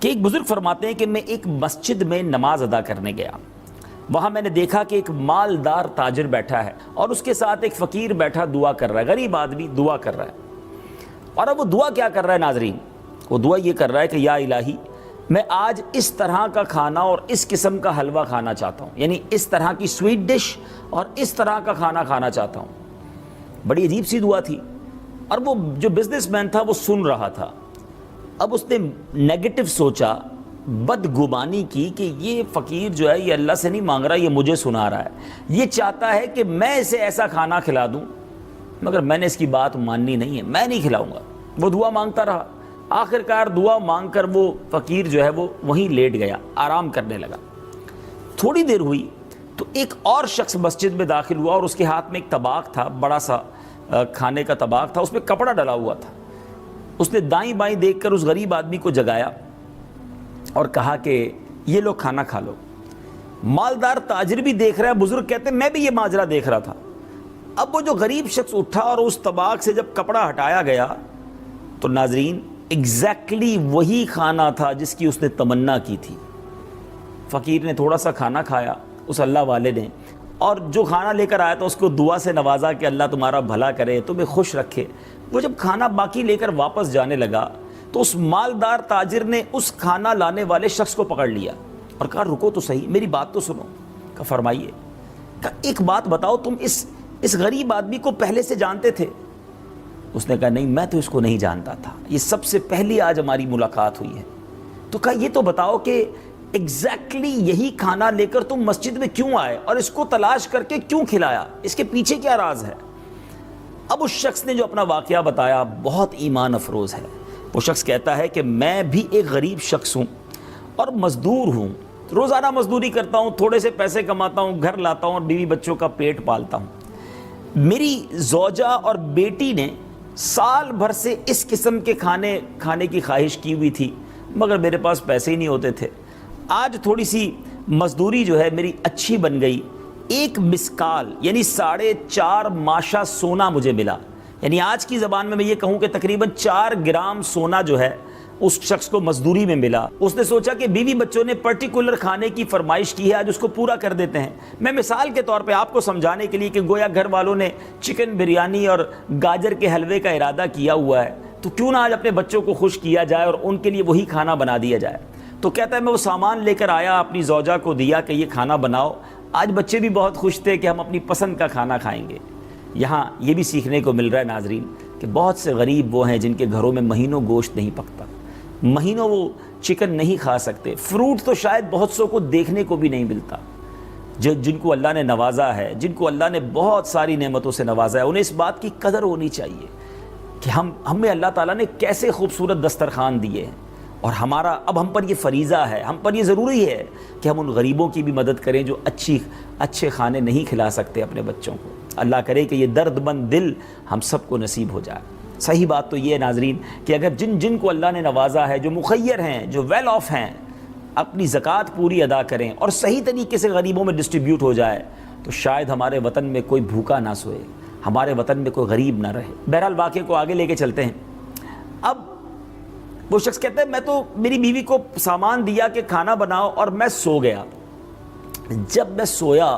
کہ ایک بزرگ فرماتے ہیں کہ میں ایک مسجد میں نماز ادا کرنے گیا، وہاں میں نے دیکھا کہ ایک مالدار تاجر بیٹھا ہے اور اس کے ساتھ ایک فقیر بیٹھا دعا کر رہا ہے، غریب آدمی دعا کر رہا ہے۔ اور اب وہ دعا کیا کر رہا ہے ناظرین؟ وہ دعا یہ کر رہا ہے کہ یا الہی میں آج اس طرح کا کھانا اور اس قسم کا حلوہ کھانا چاہتا ہوں، یعنی اس طرح کی سویٹ ڈش اور اس طرح کا کھانا کھانا چاہتا ہوں۔ بڑی عجیب سی دعا تھی، اور وہ جو بزنس مین تھا وہ سن رہا تھا۔ اب اس نے نیگیٹو سوچا، بدگمانی کی کہ یہ فقیر جو ہے یہ اللہ سے نہیں مانگ رہا، یہ مجھے سنا رہا ہے، یہ چاہتا ہے کہ میں اسے ایسا کھانا کھلا دوں، مگر میں نے اس کی بات ماننی نہیں ہے، میں نہیں کھلاؤں گا۔ وہ دعا مانگتا رہا، آخر کار دعا مانگ کر وہ فقیر جو ہے وہ وہیں لیٹ گیا، آرام کرنے لگا۔ تھوڑی دیر ہوئی تو ایک اور شخص مسجد میں داخل ہوا اور اس کے ہاتھ میں ایک طباق تھا، بڑا سا کھانے کا طباق تھا، اس میں کپڑا ڈلا ہوا تھا۔ اس نے دائیں بائیں دیکھ کر اس غریب آدمی کو جگایا اور کہا کہ یہ لو کھانا کھا لو۔ مالدار تاجر بھی دیکھ رہا ہے، بزرگ کہتے ہیں میں بھی یہ ماجرا دیکھ رہا تھا۔ اب وہ جو غریب شخص اٹھا اور اس طباق سے جب کپڑا ہٹایا گیا تو ناظرین ایگزیکٹلی وہی کھانا تھا جس کی اس نے تمنا کی تھی۔ فقیر نے تھوڑا سا کھانا کھایا، اس اللہ والے نے، اور جو کھانا لے کر آیا تھا اس کو دعا سے نوازا کہ اللہ تمہارا بھلا کرے، تمہیں خوش رکھے۔ وہ جب کھانا باقی لے کر واپس جانے لگا تو اس مالدار تاجر نے اس کھانا لانے والے شخص کو پکڑ لیا اور کہا رکو تو صحیح، میری بات تو سنو۔ کہا فرمائیے۔ کہا ایک بات بتاؤ، تم اس غریب آدمی کو پہلے سے جانتے تھے؟ اس نے کہا نہیں، میں تو اس کو نہیں جانتا تھا، یہ سب سے پہلی آج ہماری ملاقات ہوئی ہے۔ تو کہا یہ تو بتاؤ کہ ایگزیکٹلی یہی کھانا لے کر تم مسجد میں کیوں آئے اور اس کو تلاش کر کے کیوں کھلایا؟ اس کے پیچھے کیا راز ہے؟ اب اس شخص نے جو اپنا واقعہ بتایا بہت ایمان افروز ہے۔ وہ شخص کہتا ہے کہ میں بھی ایک غریب شخص ہوں اور مزدور ہوں، روزانہ مزدوری کرتا ہوں، تھوڑے سے پیسے کماتا ہوں، گھر لاتا ہوں اور بیوی بچوں کا پیٹ پالتا ہوں۔ میری زوجہ اور بیٹی نے سال بھر سے اس قسم کے کھانے کی خواہش کی ہوئی تھی، مگر میرے پاس پیسے ہی نہیں ہوتے تھے۔ آج تھوڑی سی مزدوری جو ہے میری اچھی بن گئی، ایک مسکال یعنی 4.5 ماشا سونا مجھے ملا، یعنی آج کی زبان میں یہ کہوں کہ تقریباً 4 گرام سونا جو ہے اس شخص کو مزدوری میں ملا۔ اس نے سوچا کہ بیوی بچوں نے پرٹیکولر کھانے کی فرمائش کی ہے، آج اس کو پورا کر دیتے ہیں۔ میں مثال کے طور پہ آپ کو سمجھانے کے لیے کہ گویا گھر والوں نے چکن بریانی اور گاجر کے حلوے کا ارادہ کیا ہوا ہے، تو کیوں نہ آج اپنے بچوں کو خوش کیا جائے اور ان کے لیے وہی کھانا بنا دیا جائے۔ تو کہتا ہے میں وہ سامان لے کر آیا، اپنی زوجہ کو دیا کہ یہ کھانا بناؤ۔ آج بچے بھی بہت خوش تھے کہ ہم اپنی پسند کا کھانا کھائیں گے۔ یہاں یہ بھی سیکھنے کو مل رہا ہے ناظرین کہ بہت سے غریب وہ ہیں جن کے گھروں میں مہینوں گوشت نہیں پکتا، مہینوں وہ چکن نہیں کھا سکتے، فروٹ تو شاید بہت سو کو دیکھنے کو بھی نہیں ملتا۔ جن کو اللہ نے نوازا ہے، جن کو اللہ نے بہت ساری نعمتوں سے نوازا ہے، انہیں اس بات کی قدر ہونی چاہیے کہ ہمیں اللہ تعالیٰ نے کیسے خوبصورت دسترخوان دیے ہیں، اور اب ہم پر یہ فریضہ ہے، ہم پر یہ ضروری ہے کہ ہم ان غریبوں کی بھی مدد کریں جو اچھے کھانے نہیں کھلا سکتے اپنے بچوں کو۔ اللہ کرے کہ یہ درد مند دل ہم سب کو نصیب ہو جائے۔ صحیح بات تو یہ ہے ناظرین کہ اگر جن کو اللہ نے نوازا ہے، جو مخیر ہیں، جو ویل آف ہیں، اپنی زکوٰۃ پوری ادا کریں اور صحیح طریقے سے غریبوں میں ڈسٹریبیوٹ ہو جائے، تو شاید ہمارے وطن میں کوئی بھوکا نہ سوئے، ہمارے وطن میں کوئی غریب نہ رہے۔ بہرحال واقعے کو آگے لے کے چلتے ہیں۔ اب وہ شخص کہتا ہے میں تو میری بیوی کو سامان دیا کہ کھانا بناؤ اور میں سو گیا۔ جب میں سویا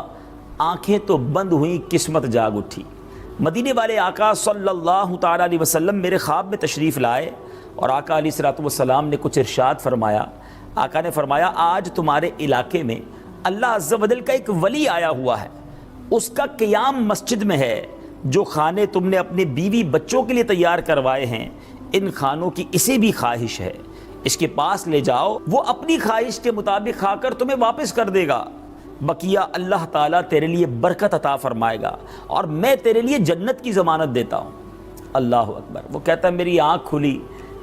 آنکھیں تو بند ہوئیں، قسمت جاگ اٹھی۔ مدینے والے آقا صلی اللہ تعالیٰ علیہ وسلم میرے خواب میں تشریف لائے اور آقا علیہ الصلوۃ والسلام نے کچھ ارشاد فرمایا۔ آقا نے فرمایا آج تمہارے علاقے میں اللہ عز و جل کا ایک ولی آیا ہوا ہے، اس کا قیام مسجد میں ہے۔ جو کھانے تم نے اپنے بیوی بچوں کے لیے تیار کروائے ہیں، ان کھانوں کی اسے بھی خواہش ہے، اس کے پاس لے جاؤ، وہ اپنی خواہش کے مطابق کھا کر تمہیں واپس کر دے گا۔ بقیہ اللہ تعالیٰ تیرے لیے برکت عطا فرمائے گا اور میں تیرے لیے جنت کی ضمانت دیتا ہوں۔ اللہ اکبر۔ وہ کہتا ہے میری آنکھ کھلی،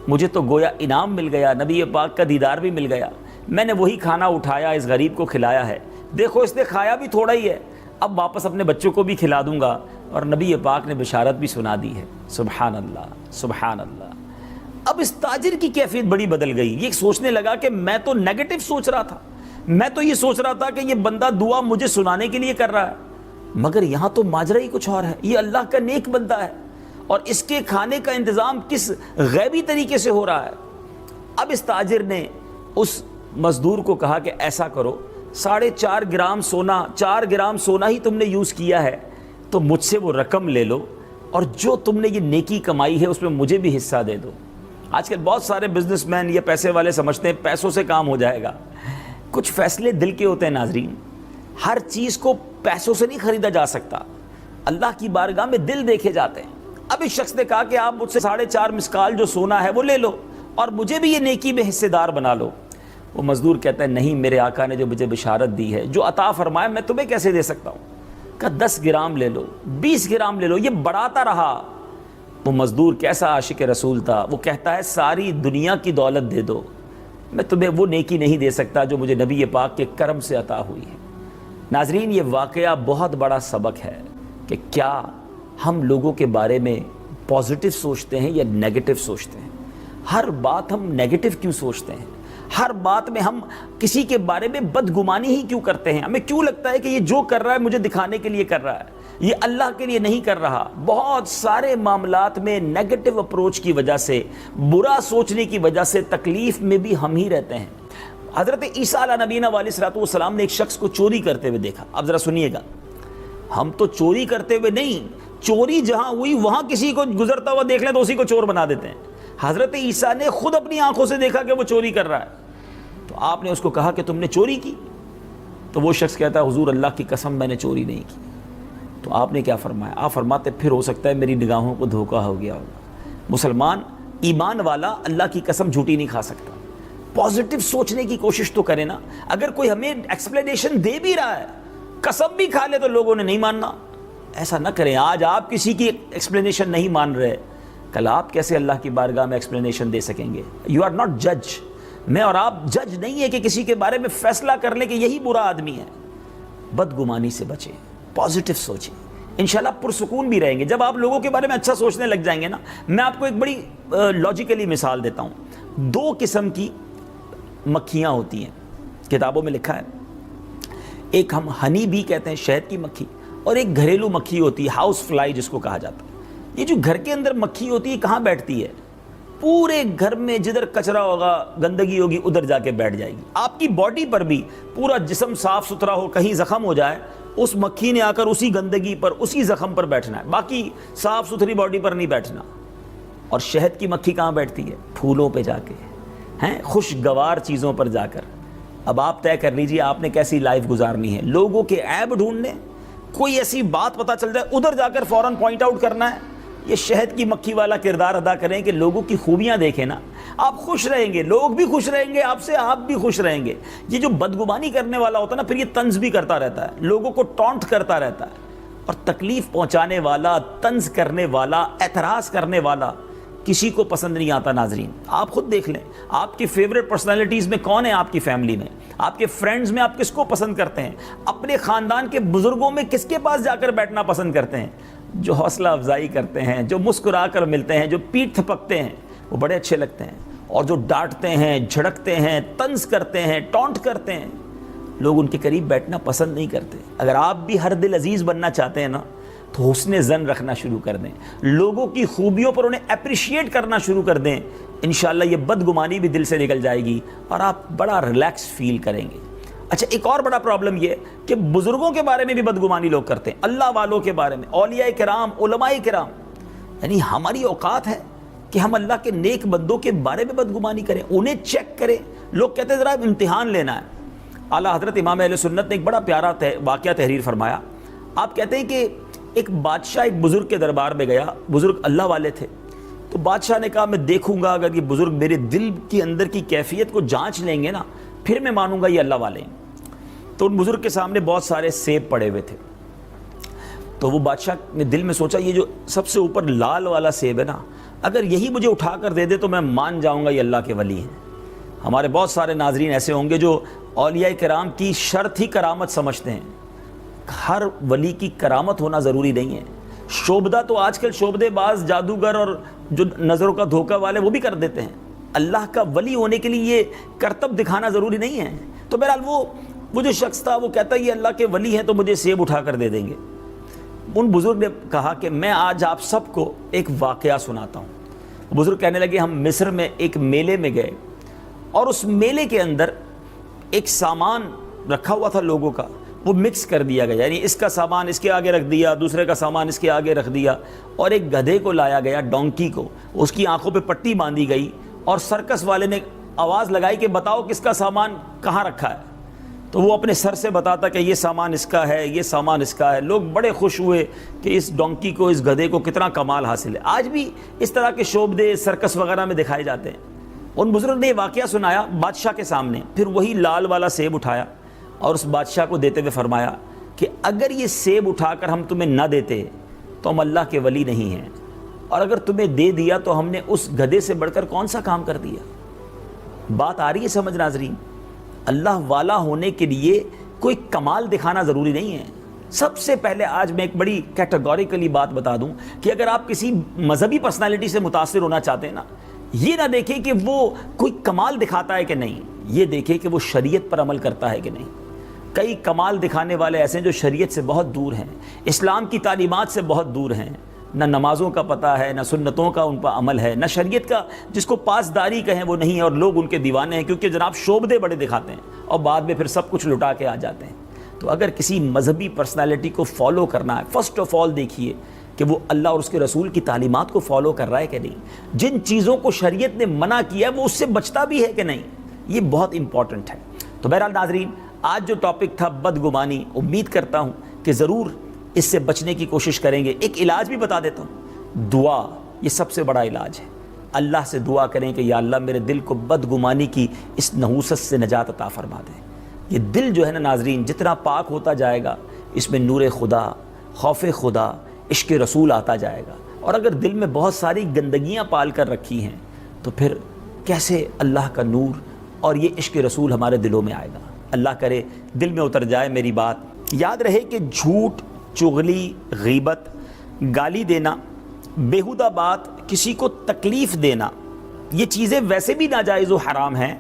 مجھے تو گویا انعام مل گیا، نبی پاک کا دیدار بھی مل گیا۔ میں نے وہی کھانا اٹھایا، اس غریب کو کھلایا ہے، دیکھو اس نے کھایا بھی تھوڑا ہی ہے، اب واپس اپنے بچوں کو بھی کھلا دوں گا، اور نبی پاک نے بشارت بھی سنا دی ہے۔ سبحان اللہ، سبحان اللہ۔ اب اس تاجر کی کیفیت بڑی بدل گئی، یہ سوچنے لگا کہ میں تو نیگیٹو سوچ رہا تھا، میں تو یہ سوچ رہا تھا کہ یہ بندہ دعا مجھے سنانے کے لیے کر رہا ہے، مگر یہاں تو ماجرا ہی کچھ اور ہے، یہ اللہ کا نیک بندہ ہے اور اس کے کھانے کا انتظام کس غیبی طریقے سے ہو رہا ہے۔ اب اس تاجر نے اس مزدور کو کہا کہ ایسا کرو 4.5 گرام سونا، 4 گرام سونا ہی تم نے یوز کیا ہے تو مجھ سے وہ رقم لے لو اور جو تم نے یہ نیکی کمائی ہے اس میں مجھے بھی حصہ دے دو۔ آج کل بہت سارے بزنس مین یا پیسے والے سمجھتے ہیں پیسوں سے کام ہو جائے گا۔ کچھ فیصلے دل کے ہوتے ہیں ناظرین، ہر چیز کو پیسوں سے نہیں خریدا جا سکتا، اللہ کی بارگاہ میں دل دیکھے جاتے ہیں۔ اب اس شخص نے کہا کہ آپ مجھ سے 4.5 مسکال جو سونا ہے وہ لے لو اور مجھے بھی یہ نیکی میں حصے دار بنا لو۔ وہ مزدور کہتا ہے نہیں، میرے آقا نے جو مجھے بشارت دی ہے، جو عطا فرمایا، میں تمہیں کیسے دے سکتا ہوں؟ کہا 10 گرام لے لو، 20 گرام لے لو۔ یہ بڑھاتا رہا۔ وہ مزدور کیسا عاشق رسول تھا، وہ کہتا ہے ساری دنیا کی دولت دے دو، میں تمہیں وہ نیکی نہیں دے سکتا جو مجھے نبی پاک کے کرم سے عطا ہوئی ہے۔ ناظرین، یہ واقعہ بہت بڑا سبق ہے کہ کیا ہم لوگوں کے بارے میں پازیٹیو سوچتے ہیں یا نیگیٹو سوچتے ہیں۔ ہر بات ہم نیگیٹو کیوں سوچتے ہیں؟ ہر بات میں ہم کسی کے بارے میں بدگمانی ہی کیوں کرتے ہیں؟ ہمیں کیوں لگتا ہے کہ یہ جو کر رہا ہے مجھے دکھانے کے لیے کر رہا ہے، یہ اللہ کے لیے نہیں کر رہا؟ بہت سارے معاملات میں نیگیٹو اپروچ کی وجہ سے، برا سوچنے کی وجہ سے تکلیف میں بھی ہم ہی رہتے ہیں۔ حضرت عیسیٰ علیہ نبینا علیہ السلام نے ایک شخص کو چوری کرتے ہوئے دیکھا۔ اب ذرا سنیے گا، ہم تو چوری کرتے ہوئے نہیں، چوری جہاں ہوئی وہاں کسی کو گزرتا ہوا دیکھ لیں تو اسی کو چور بنا دیتے ہیں۔ حضرت عیسیٰ نے خود اپنی آنکھوں سے دیکھا کہ وہ چوری کر رہا ہے، تو آپ نے اس کو کہا کہ تم نے چوری کی؟ تو وہ شخص کہتا ہے حضور اللہ کی قسم میں نے چوری نہیں کی۔ تو آپ نے کیا فرمایا؟ آپ فرماتے پھر ہو سکتا ہے میری نگاہوں کو دھوکہ ہو گیا ہوگا۔ مسلمان ایمان والا اللہ کی قسم جھوٹی نہیں کھا سکتا۔ پازیٹیو سوچنے کی کوشش تو کرے نا۔ اگر کوئی ہمیں ایکسپلینیشن دے بھی رہا ہے، قسم بھی کھا لے تو لوگوں نے نہیں ماننا۔ ایسا نہ کریں۔ آج آپ کسی کی ایکسپلینیشن نہیں مان رہے، کل آپ کیسے اللہ کی بارگاہ میں ایکسپلینیشن دے سکیں گے؟ یو آر ناٹ جج۔ میں اور آپ جج نہیں ہے کہ کسی کے بارے میں فیصلہ کر لیں کہ یہی برا آدمی ہے۔ بدگمانی سے بچیں، پازیٹیو سوچیں، انشاءاللہ پرسکون بھی رہیں گے۔ جب آپ لوگوں کے بارے میں اچھا سوچنے لگ جائیں گے نا، میں آپ کو ایک بڑی لاجیکلی مثال دیتا ہوں۔ 2 قسم کی مکھیاں ہوتی ہیں، کتابوں میں لکھا ہے، ایک ہم ہنی بی کہتے ہیں، شہد کی مکھی، اور ایک گھریلو مکھی ہوتی ہے، ہاؤس فلائی جس کو کہا جاتا ہے۔ یہ جو گھر کے اندر مکھی ہوتی ہے کہاں بیٹھتی ہے؟ پورے گھر میں جدھر کچرا ہوگا، گندگی ہوگی، ادھر جا کے بیٹھ جائے گی۔ آپ کی باڈی پر بھی پورا جسم صاف ستھرا ہو، کہیں زخم ہو جائے، اس مکھی نے آ کر اسی گندگی پر، اسی زخم پر بیٹھنا ہے، باقی صاف ستھری باڈی پر نہیں بیٹھنا۔ اور شہد کی مکھی کہاں بیٹھتی ہے؟ پھولوں پہ جا کے، ہیں، خوشگوار چیزوں پر جا کر۔ اب آپ طے کر لیجئے آپ نے کیسی لائف گزارنی ہے۔ لوگوں کے عیب ڈھونڈنے، کوئی ایسی بات پتہ چل جائے ادھر جا کر فوراً پوائنٹ آؤٹ کرنا ہے، یہ شہد کی مکھی والا کردار ادا کریں کہ لوگوں کی خوبیاں دیکھیں نا، آپ خوش رہیں گے، لوگ بھی خوش رہیں گے آپ سے، آپ بھی خوش رہیں گے۔ یہ جو بدگمانی کرنے والا ہوتا ہے نا، پھر یہ طنز بھی کرتا رہتا ہے، لوگوں کو ٹونٹ کرتا رہتا ہے، اور تکلیف پہنچانے والا، طنز کرنے والا، اعتراض کرنے والا کسی کو پسند نہیں آتا۔ ناظرین آپ خود دیکھ لیں، آپ کی فیوریٹ پرسنالٹیز میں کون ہے؟ آپ کی فیملی میں، آپ کے فرینڈز میں آپ کس کو پسند کرتے ہیں؟ اپنے خاندان کے بزرگوں میں کس کے پاس جا کر بیٹھنا پسند کرتے ہیں؟ جو حوصلہ افزائی کرتے ہیں، جو مسکرا کر ملتے ہیں، جو پیٹھ تھپکتے ہیں، وہ بڑے اچھے لگتے ہیں۔ اور جو ڈانٹتے ہیں، جھڑکتے ہیں، طنز کرتے ہیں، ٹونٹ کرتے ہیں، لوگ ان کے قریب بیٹھنا پسند نہیں کرتے۔ اگر آپ بھی ہر دل عزیز بننا چاہتے ہیں نا، تو حسن ظن رکھنا شروع کر دیں، لوگوں کی خوبیوں پر انہیں اپریشیٹ کرنا شروع کر دیں، انشاءاللہ یہ بدگمانی بھی دل سے نکل جائے گی اور آپ بڑا ریلیکس فیل کریں گے۔ اچھا، ایک اور بڑا پرابلم یہ کہ بزرگوں کے بارے میں بھی بدگمانی لوگ کرتے ہیں، اللہ والوں کے بارے میں، اولیاء کرام، علماء کرام، یعنی ہماری اوقات ہے کہ ہم اللہ کے نیک بندوں کے بارے میں بدگمانی کریں، انہیں چیک کریں۔ لوگ کہتے ہیں ذرا امتحان لینا ہے۔ اعلیٰ حضرت امام اہل سنت نے ایک بڑا پیارا واقعہ تحریر فرمایا۔ آپ کہتے ہیں کہ ایک بادشاہ ایک بزرگ کے دربار میں گیا، بزرگ اللہ والے تھے، تو بادشاہ نے کہا میں دیکھوں گا اگر یہ بزرگ میرے دل کے اندر کی کیفیت کو جانچ لیں گے نا، پھر میں مانوں گا یہ اللہ والے ہیں۔ تو ان بزرگ کے سامنے بہت سارے سیب پڑے ہوئے تھے، تو وہ بادشاہ نے دل میں سوچا یہ جو سب سے اوپر لال والا سیب ہے نا، اگر یہی مجھے اٹھا کر دے دے تو میں مان جاؤں گا یہ اللہ کے ولی ہیں۔ ہمارے بہت سارے ناظرین ایسے ہوں گے جو اولیاء کرام کی شرط ہی کرامت سمجھتے ہیں۔ ہر ولی کی کرامت ہونا ضروری نہیں ہے۔ شعبدہ تو آج کل شعبدے باز، جادوگر اور جو نظروں کا دھوکہ والے وہ بھی کر دیتے ہیں۔ اللہ کا ولی ہونے کے لیے یہ کرتب دکھانا ضروری نہیں ہے۔ تو بہرحال وہ جو شخص تھا وہ کہتا ہے یہ اللہ کے ولی ہیں تو مجھے سیب اٹھا کر دے دیں گے۔ ان بزرگ نے کہا کہ میں آج آپ سب کو ایک واقعہ سناتا ہوں۔ بزرگ کہنے لگے ہم مصر میں ایک میلے میں گئے اور اس میلے کے اندر ایک سامان رکھا ہوا تھا لوگوں کا، وہ مکس کر دیا گیا، یعنی اس کا سامان اس کے آگے رکھ دیا، دوسرے کا سامان اس کے آگے رکھ دیا، اور ایک گدھے کو لایا گیا، ڈونکی کو، اس کی آنکھوں پہ پٹی باندھی گئی، اور سرکس والے نے آواز لگائی کہ بتاؤ کس کا سامان کہاں رکھا ہے، تو وہ اپنے سر سے بتاتا کہ یہ سامان اس کا ہے، یہ سامان اس کا ہے۔ لوگ بڑے خوش ہوئے کہ اس ڈونکی کو، اس گدھے کو کتنا کمال حاصل ہے۔ آج بھی اس طرح کے شوبدے سرکس وغیرہ میں دکھائے جاتے ہیں۔ ان بزرگ نے یہ واقعہ سنایا بادشاہ کے سامنے، پھر وہی لال والا سیب اٹھایا اور اس بادشاہ کو دیتے ہوئے فرمایا کہ اگر یہ سیب اٹھا کر ہم تمہیں نہ دیتے تو ہم اللہ کے ولی نہیں ہیں، اور اگر تمہیں دے دیا تو ہم نے اس گدھے سے بڑھ کر کون سا کام کر دیا۔ بات آ رہی ہے سمجھ ناظرین؟ اللہ والا ہونے کے لیے کوئی کمال دکھانا ضروری نہیں ہے۔ سب سے پہلے آج میں ایک بڑی کیٹیگوریکلی بات بتا دوں کہ اگر آپ کسی مذہبی پرسنالٹی سے متاثر ہونا چاہتے ہیں نا، یہ نہ دیکھیں کہ وہ کوئی کمال دکھاتا ہے کہ نہیں، یہ دیکھیں کہ وہ شریعت پر عمل کرتا ہے کہ نہیں۔ کئی کمال دکھانے والے ایسے ہیں جو شریعت سے بہت دور ہیں، اسلام کی تعلیمات سے بہت دور ہیں، نہ نمازوں کا پتہ ہے، نہ سنتوں کا ان پر عمل ہے، نہ شریعت کا جس کو پاسداری کہیں وہ نہیں ہے، اور لوگ ان کے دیوانے ہیں کیونکہ جناب شعبدے بڑے دکھاتے ہیں اور بعد میں پھر سب کچھ لٹا کے آ جاتے ہیں۔ تو اگر کسی مذہبی پرسنالٹی کو فالو کرنا ہے، فرسٹ آف آل دیکھیے کہ وہ اللہ اور اس کے رسول کی تعلیمات کو فالو کر رہا ہے کہ نہیں، جن چیزوں کو شریعت نے منع کیا ہے وہ اس سے بچتا بھی ہے کہ نہیں، یہ بہت امپورٹنٹ ہے۔ تو بہرحال ناظرین، آج جو ٹاپک تھا بدگمانی، امید کرتا ہوں کہ ضرور اس سے بچنے کی کوشش کریں گے۔ ایک علاج بھی بتا دیتا ہوں، دعا، یہ سب سے بڑا علاج ہے۔ اللہ سے دعا کریں کہ یا اللہ میرے دل کو بدگمانی کی اس نحوست سے نجات عطا فرما دے۔ یہ دل جو ہے نا ناظرین، جتنا پاک ہوتا جائے گا اس میں نور خدا، خوف خدا، عشق رسول آتا جائے گا، اور اگر دل میں بہت ساری گندگیاں پال کر رکھی ہیں تو پھر کیسے اللہ کا نور اور یہ عشق رسول ہمارے دلوں میں آئے گا۔ اللہ کرے دل میں اتر جائے میری بات۔ یاد رہے کہ جھوٹ، چغلی، غیبت، گالی دینا، بیہودہ بات، کسی کو تکلیف دینا، یہ چیزیں ویسے بھی ناجائز و حرام ہیں،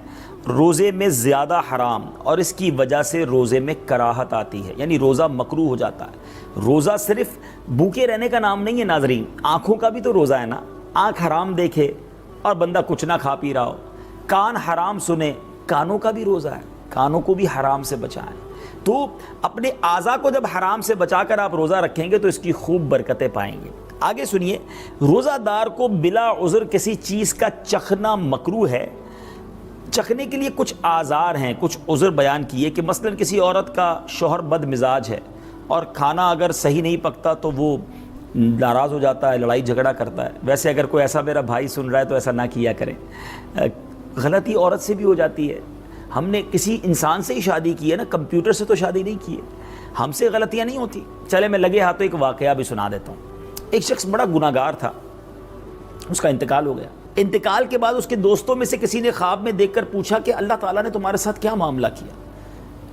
روزے میں زیادہ حرام، اور اس کی وجہ سے روزے میں کراہت آتی ہے، یعنی روزہ مکروہ ہو جاتا ہے۔ روزہ صرف بھوکے رہنے کا نام نہیں ہے ناظرین، آنکھوں کا بھی تو روزہ ہے نا۔ آنکھ حرام دیکھے اور بندہ کچھ نہ کھا پی رہا ہو، کان حرام سنے، کانوں کا بھی روزہ ہے، کانوں کو بھی حرام سے بچائیں۔ تو اپنے اعضاء کو جب حرام سے بچا کر آپ روزہ رکھیں گے تو اس کی خوب برکتیں پائیں گے۔ آگے سنیے، روزہ دار کو بلا عذر کسی چیز کا چخنا مکروہ ہے۔ چکھنے کے لیے کچھ آزار ہیں، کچھ عذر بیان کیے کہ مثلا کسی عورت کا شوہر بد مزاج ہے اور کھانا اگر صحیح نہیں پکتا تو وہ ناراض ہو جاتا ہے، لڑائی جھگڑا کرتا ہے۔ ویسے اگر کوئی ایسا میرا بھائی سن رہا ہے تو ایسا نہ کیا کریں۔ غلطی عورت سے بھی ہو جاتی ہے، ہم نے کسی انسان سے ہی شادی کی ہے نا، کمپیوٹر سے تو شادی نہیں کی ہے، ہم سے غلطیاں نہیں ہوتی۔ چلے میں لگے ہاتھوں ایک واقعہ بھی سنا دیتا ہوں۔ ایک شخص بڑا گناہ گار تھا، اس کا انتقال ہو گیا۔ انتقال کے بعد اس کے دوستوں میں سے کسی نے خواب میں دیکھ کر پوچھا کہ اللہ تعالیٰ نے تمہارے ساتھ کیا معاملہ کیا؟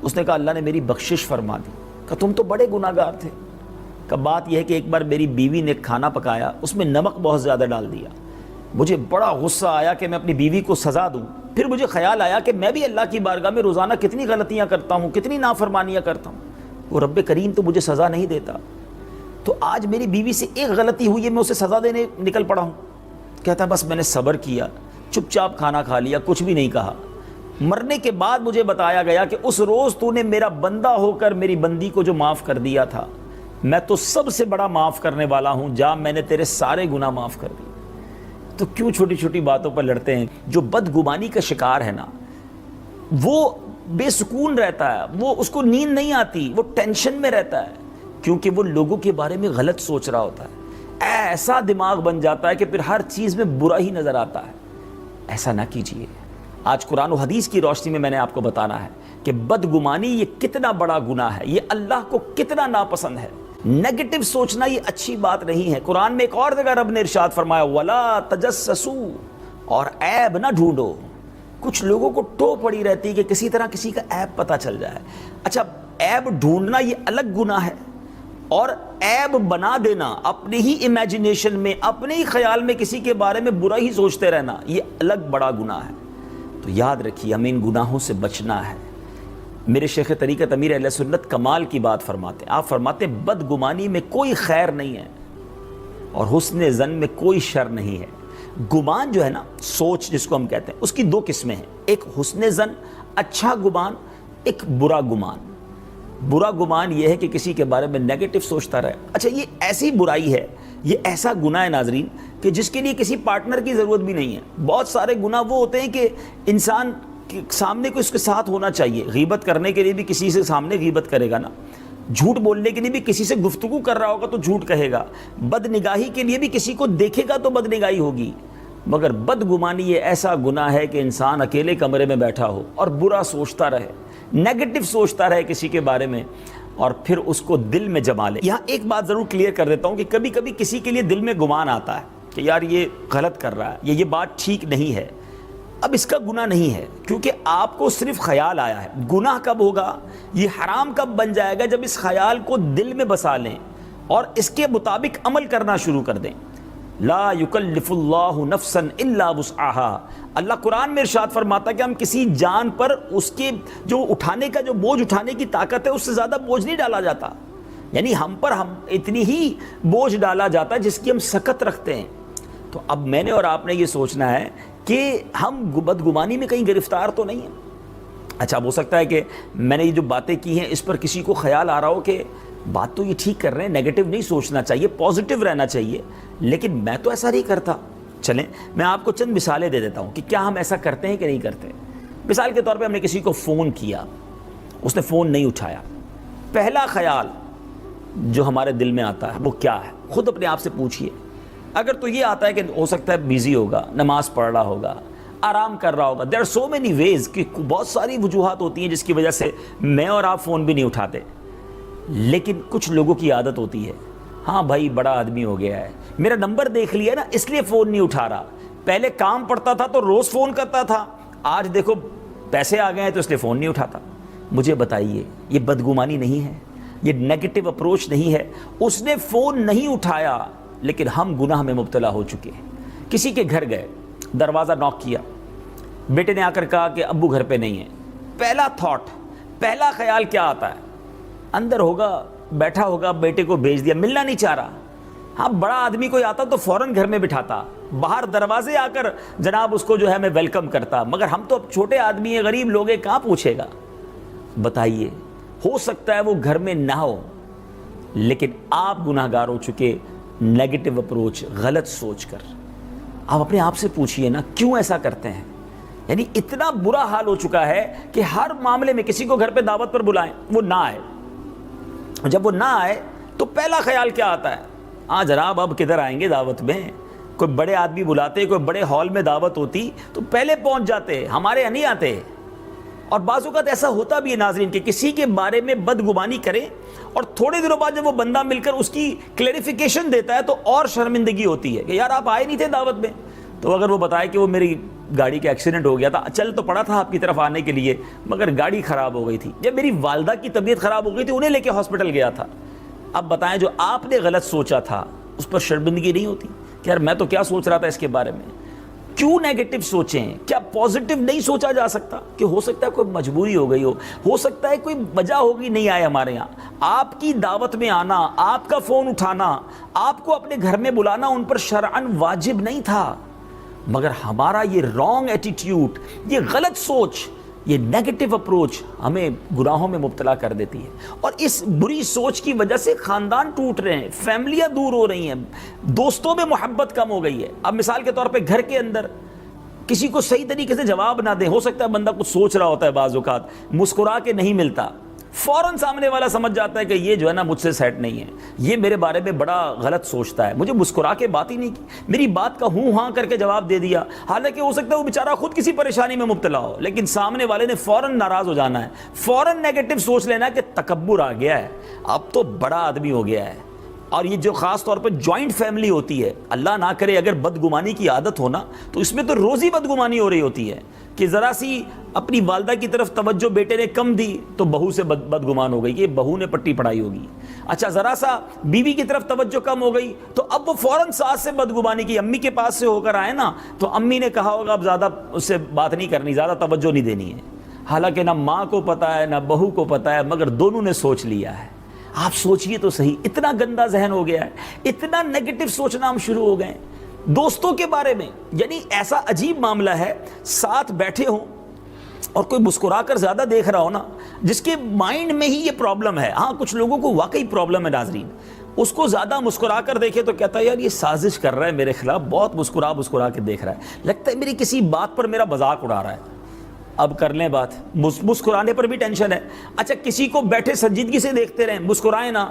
اس نے کہا اللہ نے میری بخشش فرما دی۔ کہا تم تو بڑے گناہ گار تھے۔ کہا بات یہ ہے کہ ایک بار میری بیوی نے کھانا پکایا، اس میں نمک بہت زیادہ ڈال دیا، مجھے بڑا غصہ آیا کہ میں اپنی بیوی کو سزا دوں۔ پھر مجھے خیال آیا کہ میں بھی اللہ کی بارگاہ میں روزانہ کتنی غلطیاں کرتا ہوں، کتنی نافرمانیاں کرتا ہوں، وہ رب کریم تو مجھے سزا نہیں دیتا، تو آج میری بیوی سے ایک غلطی ہوئی ہے، میں اسے سزا دینے نکل پڑا ہوں۔ کہتا بس میں نے صبر کیا، چپ چاپ کھانا کھا لیا، کچھ بھی نہیں کہا۔ مرنے کے بعد مجھے بتایا گیا کہ اس روز تو نے میرا بندہ ہو کر میری بندی کو جو معاف کر دیا تھا، میں تو سب سے بڑا معاف کرنے والا ہوں، جا میں نے تیرے سارے گناہ معاف کر دیے۔ تو کیوں چھوٹی چھوٹی باتوں پر لڑتے ہیں؟ جو بدگمانی کا شکار ہے نا، وہ بے سکون رہتا ہے، وہ اس کو نیند نہیں آتی، وہ ٹینشن میں رہتا ہے، کیونکہ وہ لوگوں کے بارے میں غلط سوچ رہا ہوتا ہے۔ ایسا دماغ بن جاتا ہے کہ پھر ہر چیز میں برا ہی نظر آتا ہے۔ ایسا نہ کیجیے۔ آج قرآن و حدیث کی روشنی میں نے آپ کو بتانا ہے کہ بدگمانی یہ کتنا بڑا گناہ ہے، یہ اللہ کو کتنا ناپسند ہے۔ نیگیٹو سوچنا یہ اچھی بات نہیں ہے۔ قرآن میں ایک اور جگہ رب نے ارشاد فرمایا وَلَا تَجَسَّسُوا، اور عیب نہ ڈھونڈو۔ کچھ لوگوں کو ٹو پڑی رہتی ہے کہ کسی طرح کسی کا عیب پتہ چل جائے۔ اچھا، عیب ڈھونڈنا یہ الگ گناہ ہے، اور عیب بنا دینا اپنے ہی امیجنیشن میں، اپنے ہی خیال میں کسی کے بارے میں برا ہی سوچتے رہنا، یہ الگ بڑا گناہ ہے۔ تو یاد رکھیے ہمیں ان گناہوں سے بچنا ہے۔ میرے شیخ طریقت امیر اہل سنت کمال کی بات فرماتے ہیں، آپ فرماتے ہیں بدگمانی میں کوئی خیر نہیں ہے اور حسن ظن میں کوئی شر نہیں ہے۔ گمان جو ہے نا، سوچ جس کو ہم کہتے ہیں، اس کی دو قسمیں ہیں، ایک حسن ظن، اچھا گمان، ایک برا گمان۔ برا گمان یہ ہے کہ کسی کے بارے میں نیگیٹو سوچتا رہے۔ اچھا، یہ ایسی برائی ہے، یہ ایسا گناہ ہے ناظرین کہ جس کے لیے کسی پارٹنر کی ضرورت بھی نہیں ہے۔ بہت سارے گناہ وہ ہوتے ہیں کہ انسان کے سامنے کوئی اس کے ساتھ ہونا چاہیے۔ غیبت کرنے کے لیے بھی کسی سے سامنے غیبت کرے گا نا، جھوٹ بولنے کے لیے بھی کسی سے گفتگو کر رہا ہوگا تو جھوٹ کہے گا، بد نگاہی کے لیے بھی کسی کو دیکھے گا تو بد نگاہی ہوگی۔ مگر بدگمانی یہ ایسا گناہ ہے کہ انسان اکیلے کمرے میں بیٹھا ہو اور برا سوچتا رہے، نیگیٹو سوچتا رہے کسی کے بارے میں، اور پھر اس کو دل میں جما لے۔ یہاں ایک بات ضرور کلیئر کر دیتا ہوں کہ کبھی کبھی کسی کے لیے دل میں گمان آتا ہے کہ یار یہ غلط کر رہا ہے، یہ بات ٹھیک نہیں ہے۔ اب اس کا گناہ نہیں ہے، کیونکہ آپ کو صرف خیال آیا ہے۔ گناہ کب ہوگا، یہ حرام کب بن جائے گا، جب اس خیال کو دل میں بسا لیں اور اس کے مطابق عمل کرنا شروع کر دیں۔ لا یکلف اللہ نفسا الا وسعها، اللہ قرآن میں ارشاد فرماتا ہے کہ ہم کسی جان پر اس کے جو اٹھانے کا جو بوجھ اٹھانے کی طاقت ہے اس سے زیادہ بوجھ نہیں ڈالا جاتا، یعنی ہم پر اتنی ہی بوجھ ڈالا جاتا ہے جس کی ہم سکت رکھتے ہیں۔ تو اب میں نے اور آپ نے یہ سوچنا ہے کہ ہم بدگمانی میں کہیں گرفتار تو نہیں ہیں۔ اچھا، اب ہو سکتا ہے کہ میں نے یہ جو باتیں کی ہیں اس پر کسی کو خیال آ رہا ہو کہ بات تو یہ ٹھیک کر رہے ہیں، نیگیٹو نہیں سوچنا چاہیے، پازیٹیو رہنا چاہیے، لیکن میں تو ایسا نہیں کرتا۔ چلیں میں آپ کو چند مثالیں دے دیتا ہوں کہ کیا ہم ایسا کرتے ہیں کہ نہیں کرتے۔ مثال کے طور پہ ہم نے کسی کو فون کیا، اس نے فون نہیں اٹھایا، پہلا خیال جو ہمارے دل میں آتا ہے وہ کیا ہے؟ خود اپنے آپ سے پوچھئے۔ اگر تو یہ آتا ہے کہ ہو سکتا ہے بیزی ہوگا، نماز پڑھ رہا ہوگا، آرام کر رہا ہوگا، there are so many ways، کہ بہت ساری وجوہات ہوتی ہیں جس کی وجہ سے میں اور آپ فون بھی نہیں اٹھاتے۔ لیکن کچھ لوگوں کی عادت ہوتی ہے، ہاں بھائی بڑا آدمی ہو گیا ہے، میرا نمبر دیکھ لیا نا اس لیے فون نہیں اٹھا رہا، پہلے کام پڑتا تھا تو روز فون کرتا تھا، آج دیکھو پیسے آ گئے ہیں تو اس لیے فون نہیں اٹھاتا۔ مجھے بتائیے، یہ بدگمانی نہیں ہے؟ یہ نیگیٹو اپروچ نہیں ہے؟ اس نے فون نہیں اٹھایا لیکن ہم گناہ میں مبتلا ہو چکے ہیں۔ کسی کے گھر گئے، دروازہ نوک کیا، بیٹے نے آ کر کہا کہ ابو گھر پہ نہیں ہے، پہلا تھاٹ، پہلا خیال کیا آتا ہے؟ اندر ہوگا، بیٹھا ہوگا، بیٹے کو بھیج دیا، ملنا نہیں چاہ رہا۔ ہاں بڑا آدمی کوئی آتا تو فوراً گھر میں بٹھاتا، باہر دروازے آ کر جناب اس کو جو ہے میں ویلکم کرتا، مگر ہم تو اب چھوٹے آدمی ہیں، غریب لوگ ہیں، کہاں پوچھے گا؟ بتائیے، ہو سکتا ہے وہ گھر میں نہ ہو لیکن آپ گناہ گار ہو چکے، نیگیٹو اپروچ، غلط سوچ کر۔ آپ اپنے آپ سے پوچھئے نا کیوں ایسا کرتے ہیں؟ یعنی اتنا برا حال ہو چکا ہے کہ ہر معاملے میں کسی کو گھر پہ دعوت پر بلائیں وہ نہ آئے، جب وہ نہ آئے تو پہلا خیال کیا آتا ہے؟ ہاں جناب اب کدھر آئیں گے دعوت میں، کوئی بڑے آدمی بلاتے، کوئی بڑے ہال میں دعوت ہوتی تو پہلے پہنچ جاتے، ہمارے یہاں نہیں آتے۔ اور بعض اوقات ایسا ہوتا بھی ہے ناظرین کہ کسی کے بارے میں بدگمانی کریں اور تھوڑے دنوں بعد جب وہ بندہ مل کر اس کی کلیریفیکیشن دیتا ہے تو اور شرمندگی ہوتی ہے کہ یار آپ آئے نہیں تھے دعوت میں۔ تو اگر وہ بتائے کہ وہ میری گاڑی کا ایکسیڈنٹ ہو گیا تھا، چل تو پڑا تھا آپ کی طرف آنے کے لیے مگر گاڑی خراب ہو گئی تھی، جب میری والدہ کی طبیعت خراب ہو گئی تھی انہیں لے کے ہاسپٹل گیا تھا۔ اب بتائیں جو آپ نے غلط سوچا تھا اس پر شرمندگی نہیں ہوتی کہ یار میں تو کیا سوچ رہا تھا اس کے بارے میں؟ کیوں نیگیٹو سوچیں؟ کیا پازیٹو نہیں سوچا جا سکتا کہ ہو سکتا ہے کوئی مجبوری ہو گئی ہو سکتا ہے کوئی وجہ ہوگی نہیں آئے ہمارے یہاں۔ آپ کی دعوت میں آنا، آپ کا فون اٹھانا، آپ کو اپنے گھر میں بلانا ان پر شرعاً واجب نہیں تھا، مگر ہمارا یہ رانگ ایٹیٹیوڈ، یہ غلط سوچ، یہ نیگیٹو اپروچ ہمیں گناہوں میں مبتلا کر دیتی ہے، اور اس بری سوچ کی وجہ سے خاندان ٹوٹ رہے ہیں، فیملیاں دور ہو رہی ہیں، دوستوں میں محبت کم ہو گئی ہے۔ اب مثال کے طور پہ گھر کے اندر کسی کو صحیح طریقے سے جواب نہ دیں، ہو سکتا ہے بندہ کچھ سوچ رہا ہوتا ہے، بعض اوقات مسکرا کے نہیں ملتا، فوراً سامنے والا سمجھ جاتا ہے کہ یہ جو ہے نا مجھ سے سیٹ نہیں ہے، یہ میرے بارے میں بڑا غلط سوچتا ہے، مجھے مسکرا کے بات ہی نہیں کی، میری بات کا ہوں ہاں کر کے جواب دے دیا، حالانکہ ہو سکتا ہے وہ بیچارہ خود کسی پریشانی میں مبتلا ہو، لیکن سامنے والے نے فوراً ناراض ہو جانا ہے، فوراً نیگیٹو سوچ لینا کہ تکبر آ گیا ہے، اب تو بڑا آدمی ہو گیا ہے۔ اور یہ جو خاص طور پہ جوائنٹ فیملی ہوتی ہے، اللہ نہ کرے اگر بدگمانی کی عادت ہونا تو اس میں تو روزی بدگمانی ہو رہی ہوتی ہے کہ ذرا سی اپنی والدہ کی طرف توجہ بیٹے نے کم دی تو بہو سے بدگمان ہو گئی کہ بہو نے پٹی پڑھائی ہوگی، اچھا ذرا سا بیوی کی طرف توجہ کم ہو گئی تو اب وہ فوراً ساس سے بدگمانی کی، امی کے پاس سے ہو کر آئے نا تو امی نے کہا ہوگا اب زیادہ اس سے بات نہیں کرنی، زیادہ توجہ نہیں دینی ہے، حالانکہ نہ ماں کو پتہ ہے نہ بہو کو پتہ ہے، مگر دونوں نے سوچ لیا ہے۔ آپ سوچئے تو صحیح، اتنا گندا ذہن ہو گیا ہے، اتنا نیگیٹو سوچنا ہم شروع ہو گئے۔ دوستوں کے بارے میں یعنی ایسا عجیب معاملہ ہے، ساتھ بیٹھے ہوں اور کوئی مسکرا کر زیادہ دیکھ رہا ہو نا، جس کے مائنڈ میں ہی یہ پرابلم ہے. ہاں کچھ لوگوں کو واقعی پرابلم ہے ناظرین، اس کو زیادہ مسکرا کر دیکھے تو کہتا ہے یار یہ سازش کر رہا ہے میرے خلاف، بہت مسکرا کے دیکھ رہا ہے، لگتا ہے میری کسی بات پر میرا مذاق اڑا رہا ہے. اب کر لیں بات، مسکرانے پر بھی ٹینشن ہے. اچھا کسی کو بیٹھے سنجیدگی سے دیکھتے رہیں، مسکرائیں نا،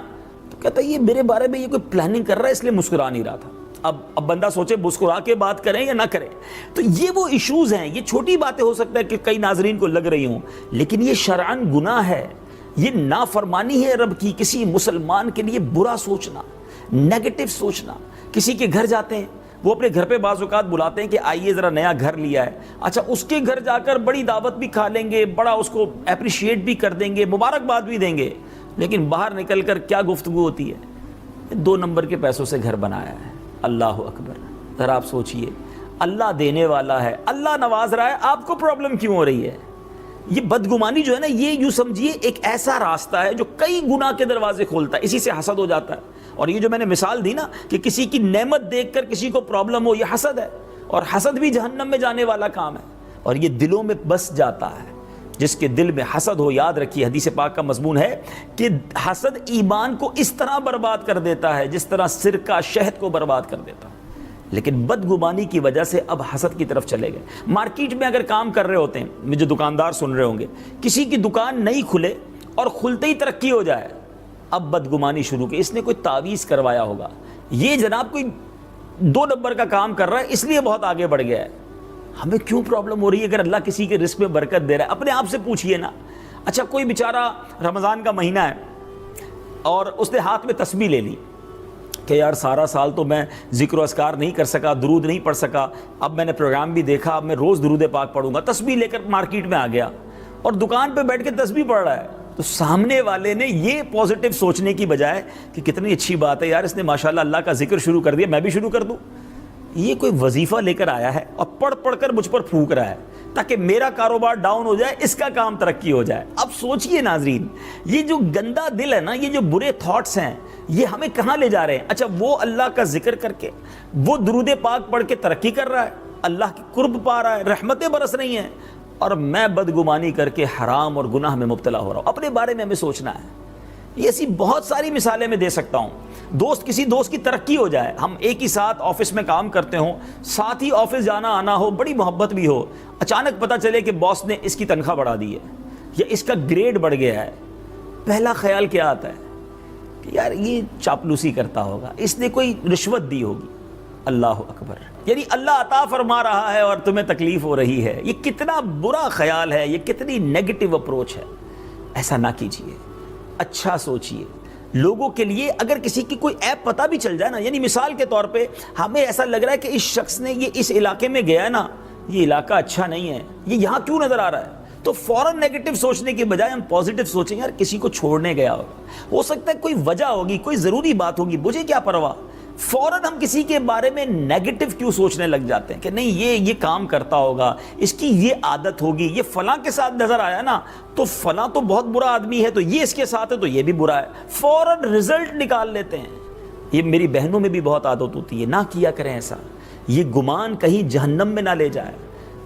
تو کہتا ہے یہ میرے بارے میں یہ کوئی پلاننگ کر رہا ہے اس لیے مسکرا نہیں رہا تھا. اب بندہ سوچے مسکرا کے بات کریں یا نہ کریں. تو یہ وہ ایشوز ہیں. یہ چھوٹی باتیں ہو سکتا ہے کہ کئی ناظرین کو لگ رہی ہوں، لیکن یہ شرعاً گناہ ہے، یہ نافرمانی ہے رب کی. کسی مسلمان کے لیے برا سوچنا، نیگیٹو سوچنا. کسی کے گھر جاتے ہیں، وہ اپنے گھر پہ بعض اوقات بلاتے ہیں کہ آئیے ذرا نیا گھر لیا ہے، اچھا اس کے گھر جا کر بڑی دعوت بھی کھا لیں گے، بڑا اس کو اپریشیٹ بھی کر دیں گے، مبارکباد بھی دیں گے، لیکن باہر نکل کر کیا گفتگو ہوتی ہے؟ 2 نمبر کے پیسوں سے گھر بنایا ہے. اللہ اکبر. ذرا آپ سوچئے، اللہ دینے والا ہے، اللہ نواز رہا ہے، آپ کو پرابلم کیوں ہو رہی ہے؟ یہ بدگمانی جو ہے نا، یہ یوں سمجھیے ایک ایسا راستہ ہے جو کئی گناہ کے دروازے کھولتا ہے. اسی سے حسد ہو جاتا ہے. اور یہ جو میں نے مثال دی نا کہ کسی کی نعمت دیکھ کر کسی کو پرابلم ہو، یہ حسد ہے. اور حسد بھی جہنم میں جانے والا کام ہے، اور یہ دلوں میں بس جاتا ہے. جس کے دل میں حسد ہو، یاد رکھیے حدیث پاک کا مضمون ہے کہ حسد ایمان کو اس طرح برباد کر دیتا ہے جس طرح سرکہ شہد کو برباد کر دیتا ہے. لیکن بدگمانی کی وجہ سے اب حسد کی طرف چلے گئے. مارکیٹ میں اگر کام کر رہے ہوتے ہیں، مجھے دکاندار سن رہے ہوں گے، کسی کی دکان نہیں کھلے اور کھلتے ہی ترقی ہو جائے، اب بدگمانی شروع کی، اس نے کوئی تعویذ کروایا ہوگا، یہ جناب کوئی 2 نمبر کا کام کر رہا ہے اس لیے بہت آگے بڑھ گیا ہے. ہمیں کیوں پرابلم ہو رہی ہے اگر اللہ کسی کے رزق میں برکت دے رہا ہے؟ اپنے آپ سے پوچھئے نا. اچھا کوئی بیچارہ رمضان کا مہینہ ہے اور اس نے ہاتھ میں تسبیح لے لی کہ یار سارا سال تو میں ذکر و اذکار نہیں کر سکا، درود نہیں پڑھ سکا، اب میں نے پروگرام بھی دیکھا، اب میں روز درود پاک پڑھوں گا. تسبیح لے کر مارکیٹ میں آ گیا اور دکان پہ بیٹھ کے تسبیح پڑھ رہا ہے. تو سامنے والے نے یہ پازیٹیو سوچنے کی بجائے کہ کتنی اچھی بات ہے یار، اس نے ماشاءاللہ اللہ کا ذکر شروع کر دیا، میں بھی شروع کر دوں. یہ کوئی وظیفہ لے کر آیا ہے اور پڑھ کر مجھ پر پھونک رہا ہے تاکہ میرا کاروبار ڈاؤن ہو جائے، اس کا کام ترقی ہو جائے. اب سوچئے ناظرین، یہ جو گندا دل ہے نا، یہ جو برے تھاٹس ہیں، یہ ہمیں کہاں لے جا رہے ہیں؟ اچھا وہ اللہ کا ذکر کر کے، وہ درود پاک پڑھ کے ترقی کر رہا ہے، اللہ کی قرب پا رہا ہے، رحمتیں برس رہی ہیں، اور میں بدگمانی کر کے حرام اور گناہ میں مبتلا ہو رہا ہوں. اپنے بارے میں ہمیں سوچنا ہے. یہ ایسی بہت ساری مثالیں میں دے سکتا ہوں. کسی دوست کی ترقی ہو جائے، ہم ایک ہی ساتھ آفس میں کام کرتے ہوں، ساتھ ہی آفس جانا آنا ہو، بڑی محبت بھی ہو، اچانک پتہ چلے کہ باس نے اس کی تنخواہ بڑھا دی ہے یا اس کا گریڈ بڑھ گیا ہے، پہلا خیال کیا آتا ہے کہ یار یہ چاپلوسی کرتا ہوگا، اس نے کوئی رشوت دی ہوگی. اللہ اکبر. یعنی اللہ عطا فرما رہا ہے اور تمہیں تکلیف ہو رہی ہے. یہ کتنا برا خیال ہے، یہ کتنی نیگیٹو اپروچ ہے. ایسا نہ کیجیے، اچھا سوچئے. لوگوں کے لیے اگر کسی کی کوئی ایپ پتہ بھی چل جائے نا، یعنی مثال کے طور پہ ہمیں ایسا لگ رہا ہے کہ اس شخص نے یہ اس علاقے میں گیا ہے نا، یہ علاقہ اچھا نہیں ہے، یہ یہاں کیوں نظر آ رہا ہے، تو فوراً نیگیٹو سوچنے کے بجائے ہم پازیٹیو سوچیں. یار کسی کو چھوڑنے گیا ہوگا، ہو سکتا ہے کوئی وجہ ہوگی، کوئی ضروری بات ہوگی، مجھے کیا پرواہ. فوراً ہم کسی کے بارے میں نیگیٹو کیوں سوچنے لگ جاتے ہیں کہ نہیں یہ کام کرتا ہوگا، اس کی یہ عادت ہوگی، یہ فلاں کے ساتھ نظر آیا نا تو فلاں تو بہت برا آدمی ہے، تو یہ اس کے ساتھ ہے تو یہ بھی برا ہے. فوراً رزلٹ نکال لیتے ہیں. یہ میری بہنوں میں بھی بہت عادت ہوتی ہے، نہ کیا کریں ایسا. یہ گمان کہیں جہنم میں نہ لے جائے.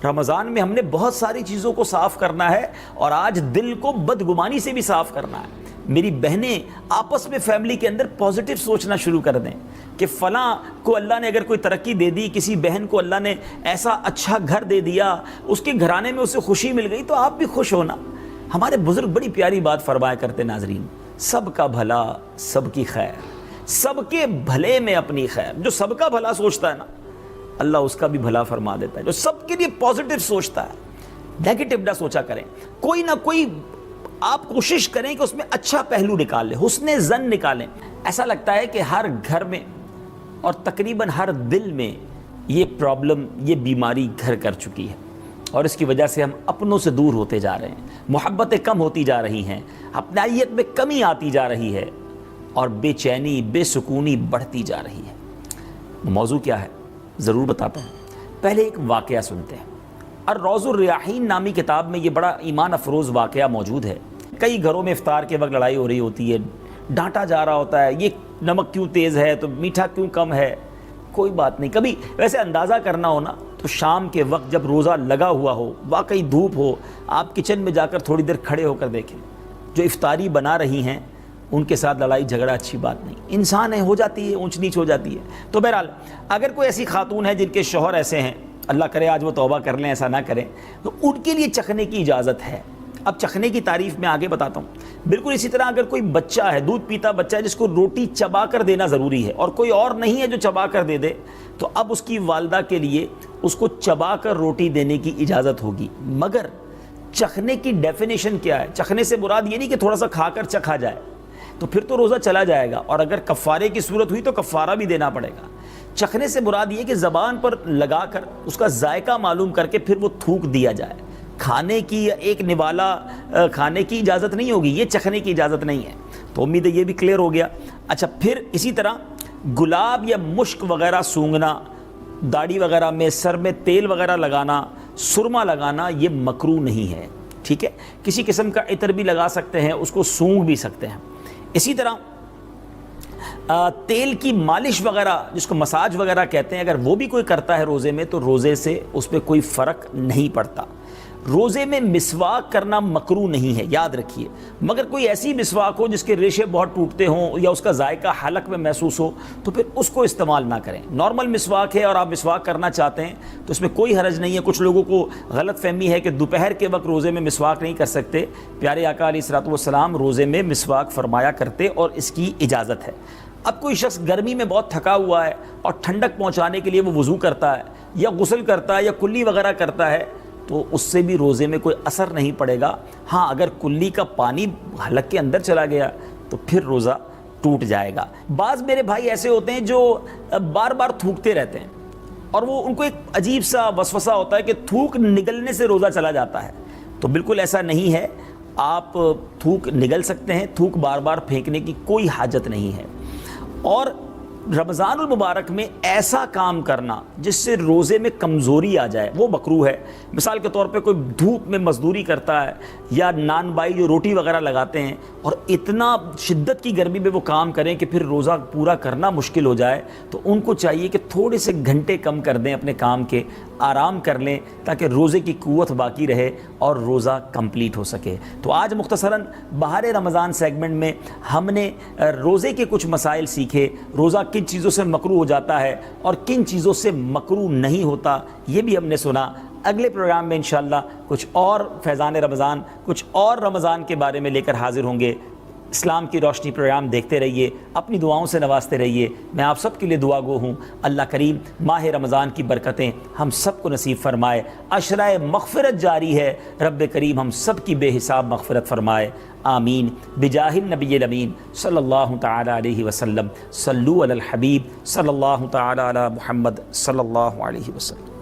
رمضان میں ہم نے بہت ساری چیزوں کو صاف کرنا ہے اور آج دل کو بدگمانی سے بھی صاف کرنا ہے. میری بہنیں آپس میں فیملی کے اندر پازیٹیو سوچنا شروع کر دیں کہ فلاں کو اللہ نے اگر کوئی ترقی دے دی، کسی بہن کو اللہ نے ایسا اچھا گھر دے دیا، اس کے گھرانے میں اسے خوشی مل گئی، تو آپ بھی خوش ہونا. ہمارے بزرگ بڑی پیاری بات فرمایا کرتے ناظرین، سب کا بھلا سب کی خیر، سب کے بھلے میں اپنی خیر. جو سب کا بھلا سوچتا ہے نا، اللہ اس کا بھی بھلا فرما دیتا ہے. جو سب کے لیے پازیٹیو سوچتا ہے، نیگیٹو نہ سوچا کریں. کوئی نہ کوئی آپ کوشش کریں کہ اس میں اچھا پہلو نکال لیں، حسن ظن نکالیں. ایسا لگتا ہے کہ ہر گھر میں اور تقریباً ہر دل میں یہ پرابلم، یہ بیماری گھر کر چکی ہے، اور اس کی وجہ سے ہم اپنوں سے دور ہوتے جا رہے ہیں، محبتیں کم ہوتی جا رہی ہیں، اپنائیت میں کمی آتی جا رہی ہے، اور بے چینی، بے سکونی بڑھتی جا رہی ہے. موضوع کیا ہے ضرور بتاتا ہوں. پہلے ایک واقعہ سنتے ہیں. الروض الریاحین نامی کتاب میں یہ بڑا ایمان افروز واقعہ موجود ہے. کئی گھروں میں افطار کے وقت لڑائی ہو رہی ہوتی ہے، ڈانٹا جا رہا ہوتا ہے، یہ نمک کیوں تیز ہے تو میٹھا کیوں کم ہے. کوئی بات نہیں. کبھی ویسے اندازہ کرنا ہو نا تو شام کے وقت جب روزہ لگا ہوا ہو, واقعی دھوپ ہو, آپ کچن میں جا کر تھوڑی دیر کھڑے ہو کر دیکھیں, جو افطاری بنا رہی ہیں ان کے ساتھ لڑائی جھگڑا اچھی بات نہیں. انسان ہے, ہو جاتی ہے, اونچ نیچ ہو جاتی ہے. تو بہرحال اگر کوئی ایسی خاتون ہے جن کے شوہر ایسے ہیں, اللہ کرے آج وہ توبہ کر لیں, ایسا نہ کریں, تو ان کے لیے چکھنے کی اجازت ہے. اب چکھنے کی تعریف میں آگے بتاتا ہوں. بالکل اسی طرح اگر کوئی بچہ ہے, دودھ پیتا بچہ ہے جس کو روٹی چبا کر دینا ضروری ہے, اور کوئی اور نہیں ہے جو چبا کر دے دے, تو اب اس کی والدہ کے لیے اس کو چبا کر روٹی دینے کی اجازت ہوگی. مگر چکھنے کی ڈیفینیشن کیا ہے؟ چکھنے سے مراد یہ نہیں کہ تھوڑا سا کھا کر چکھا جائے, تو پھر تو روزہ چلا جائے گا, اور اگر کفارے کی صورت ہوئی تو کفارہ بھی دینا پڑے گا. چکھنے سے مراد یہ کہ زبان پر لگا کر اس کا ذائقہ معلوم کر کے پھر وہ تھوک دیا جائے. کھانے کی یا ایک نوالا کھانے کی اجازت نہیں ہوگی, یہ چکھنے کی اجازت نہیں ہے. تو امید ہے یہ بھی کلیئر ہو گیا. اچھا, پھر اسی طرح گلاب یا مشک وغیرہ سونگھنا, داڑھی وغیرہ میں, سر میں تیل وغیرہ لگانا, سرما لگانا, یہ مکروہ نہیں ہے. ٹھیک ہے, کسی قسم کا عطر بھی لگا سکتے ہیں, اس کو سونگھ بھی سکتے ہیں. اسی طرح تیل کی مالش وغیرہ جس کو مساج وغیرہ کہتے ہیں, اگر وہ بھی کوئی کرتا ہے روزے میں تو روزے سے اس پہ کوئی فرق نہیں پڑتا. روزے میں مسواک کرنا مکروہ نہیں ہے, یاد رکھیے. مگر کوئی ایسی مسواک ہو جس کے ریشے بہت ٹوٹتے ہوں یا اس کا ذائقہ حلق میں محسوس ہو, تو پھر اس کو استعمال نہ کریں. نارمل مسواک ہے اور آپ مسواک کرنا چاہتے ہیں تو اس میں کوئی حرج نہیں ہے. کچھ لوگوں کو غلط فہمی ہے کہ دوپہر کے وقت روزے میں مسواک نہیں کر سکتے. پیارے آقا علیہ الصلوۃ والسلام روزے میں مسواک فرمایا کرتے اور اس کی اجازت ہے. اب کوئی شخص گرمی میں بہت تھکا ہوا ہے اور ٹھنڈک پہنچانے کے لیے وہ وضو کرتا ہے یا غسل کرتا ہے یا کلی وغیرہ کرتا ہے, تو اس سے بھی روزے میں کوئی اثر نہیں پڑے گا. ہاں, اگر کلی کا پانی حلق کے اندر چلا گیا تو پھر روزہ ٹوٹ جائے گا. بعض میرے بھائی ایسے ہوتے ہیں جو بار بار تھوکتے رہتے ہیں, اور وہ ان کو ایک عجیب سا وسوسہ ہوتا ہے کہ تھوک نگلنے سے روزہ چلا جاتا ہے. تو بالکل ایسا نہیں ہے, آپ تھوک نگل سکتے ہیں, تھوک بار بار پھینکنے کی کوئی حاجت نہیں ہے. اور رمضان المبارک میں ایسا کام کرنا جس سے روزے میں کمزوری آ جائے وہ مکروہ ہے. مثال کے طور پہ کوئی دھوپ میں مزدوری کرتا ہے, یا نان بائی جو روٹی وغیرہ لگاتے ہیں, اور اتنا شدت کی گرمی میں وہ کام کریں کہ پھر روزہ پورا کرنا مشکل ہو جائے, تو ان کو چاہیے کہ تھوڑے سے گھنٹے کم کر دیں اپنے کام کے, آرام کر لیں تاکہ روزے کی قوت باقی رہے اور روزہ کمپلیٹ ہو سکے. تو آج مختصراً بہار رمضان سیگمنٹ میں ہم نے روزے کے کچھ مسائل سیکھے. روزہ کن چیزوں سے مکروہ ہو جاتا ہے اور کن چیزوں سے مکروہ نہیں ہوتا, یہ بھی ہم نے سنا. اگلے پروگرام میں انشاءاللہ کچھ اور فیضان رمضان, کچھ اور رمضان کے بارے میں لے کر حاضر ہوں گے. اسلام کی روشنی پروگرام دیکھتے رہیے, اپنی دعاؤں سے نوازتے رہیے. میں آپ سب کے لیے دعا گو ہوں. اللہ کریم ماہ رمضان کی برکتیں ہم سب کو نصیب فرمائے. عشرۂ مغفرت جاری ہے, رب کریم ہم سب کی بے حساب مغفرت فرمائے. آمین بجاہ النبی الامین صلی اللہ تعالی علیہ وسلم. صلو علی الحبیب صلی اللہ تعالی علی محمد صلی اللہ علیہ وسلم.